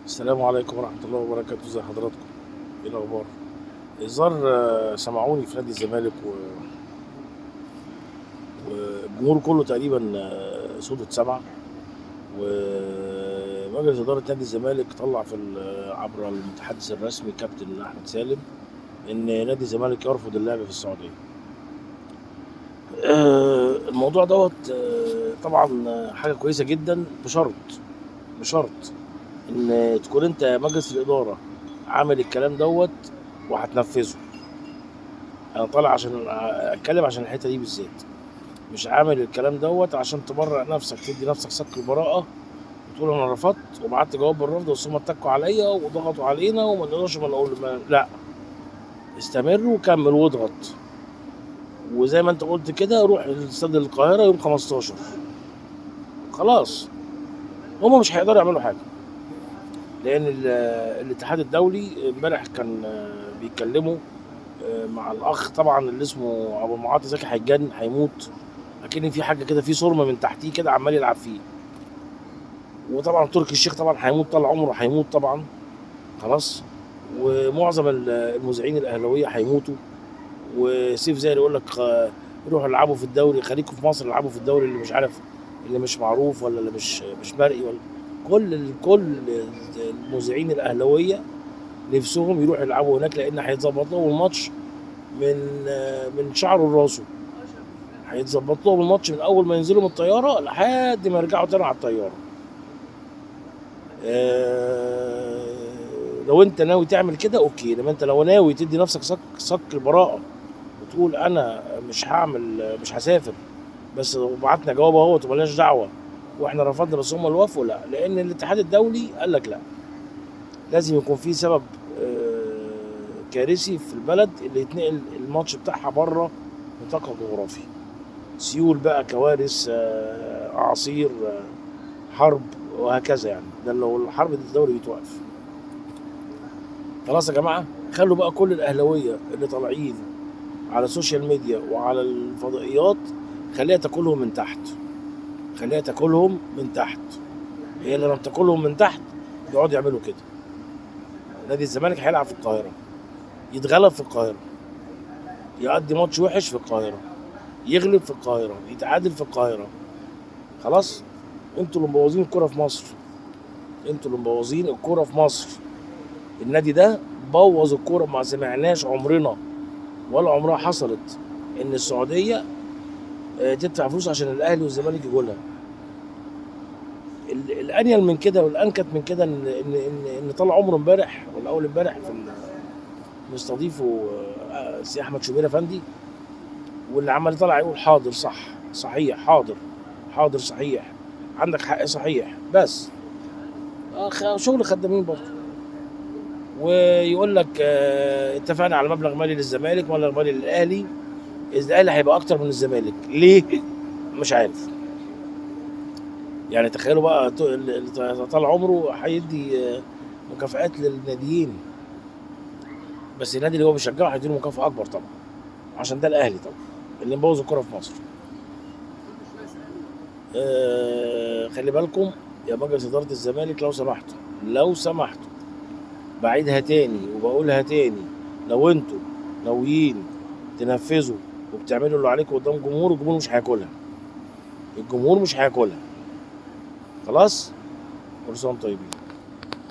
السلام عليكم ورحمة الله وبركاته، ازي حضراتكم؟ ايه الأخبار؟ الظاهر سمعوني في نادي الزمالك والجمهور كله تقريبا صوته اتسمع. ومجلس إدارة نادي الزمالك طلع عبر المتحدث الرسمي كابتن أحمد سالم إن نادي الزمالك يرفض اللعب في السعودية. الموضوع دوت طبعا حاجة كويسة جدا، بشرط إن تكون أنت مجلس الإدارة عامل الكلام دوت وهتنفذه. انا طالع عشان اتكلم عشان الحته دي بالذات، مش عامل الكلام دوت عشان تبرئ نفسك، تدي نفسك صك البراءه وتقول انا رفضت وبعت جواب بالرفض بس هم اتكوا عليا وضغطوا علينا وما نقدرش ما نقول لا. استمر وكمل واضغط، وزي ما انت قلت كده روح استاد القاهره يوم 15. خلاص هم مش هيقدروا يعملوا حاجه، لان الاتحاد الدولي امبارح كان بيتكلموا مع الاخ طبعا اللي اسمه ابو المعاطي زكي، هيتجن هيموت، اكن في حاجه كده، في صرمه من تحتيه كده عمال يلعب فيه. وطبعا تركي الشيخ طبعا هيموت، طال عمره هيموت طبعا. خلاص. ومعظم المذيعين الاهلاويه هيموتوا. وسيف زاهر يقول لك روحوا العبوا في الدوري، خليكم في مصر العبوا في الدوري اللي مش عارف، اللي مش معروف ولا اللي مش مرئي ولا كل المذيعين الاهلاويه نفسهم يروحوا يلعبوا هناك، لان هيتظبط لهم الماتش من شعره لراسه. هيتظبط لهم الماتش من اول ما ينزلوا من الطياره لحد ما يرجعوا تاني على الطياره. لو انت ناوي تعمل كده اوكي، لما انت لو ناوي تدي نفسك صك البراءه وتقول انا مش هعمل، مش هسافر، بس وبعتنا جواب اهوت ومالناش دعوه واحنا رفضنا بس هم اللي وافقوا، لا، لان الاتحاد الدولي قال لك لا، لازم يكون في سبب كارثي في البلد اللي يتنقل الماتش بتاعها بره نطاقها الجغرافي. سيول بقى، كوارث، اعاصير، حرب، وهكذا. يعني ده لو الحرب دي الدوري بيتوقف. خلاص يا جماعه، خلوا بقى كل الاهلاويه اللي طالعين على السوشيال ميديا وعلى الفضائيات خليها تاكلهم من تحت، خليها تاكلهم من تحت. هي اللي لما بتاكلهم من تحت يقعدوا يعملوا كده. نادي الزمالك هيلعب في القاهره، يتغلب في القاهره، يقضي ماتش وحش في القاهره، يغلب في القاهره، يتعادل في القاهره. خلاص. انتوا اللي مبوظين الكوره في مصر، انتوا اللي مبوظين الكوره في مصر. النادي ده بوظ الكوره، ما سمعناش عمرنا ولا عمرها حصلت ان السعوديه تدفع فلوس عشان الاهلي والزمالك يجوا لها. الانيل من كده والانكت من كده ان طلع عمره امبارح ولا اول امبارح في مستضيفه سي احمد شوبير افندي، واللي عمال طلع يقول حاضر، صح، صحيح، حاضر، حاضر، صحيح، عندك حق، صحيح، بس شغل خدامين برضه. ويقول لك اتفقنا على مبلغ مالي للزمالك ومبلغ مالي للاهلي، الاهلي هيبقى اكتر من الزمالك ليه؟ مش عارف. يعني تخيلوا بقى اللي طال عمره هيدي مكافآت للناديين، بس النادي اللي هو بيشجعه هيديله مكافأة اكبر طبعا، عشان ده الاهلي طبعا اللي مبوظ الكوره في مصر. خلي بالكم يا مجلس اداره الزمالك، لو سمحتوا، لو سمحتوا، بعيدها تاني وبقولها تاني، لو انتوا ناويين تنفذوا وبتعملوا اللي عليكم قدام جمهور، الجمهور مش هياكلها، الجمهور مش هياكلها. خلاص. كل سنه وانتم طيبين.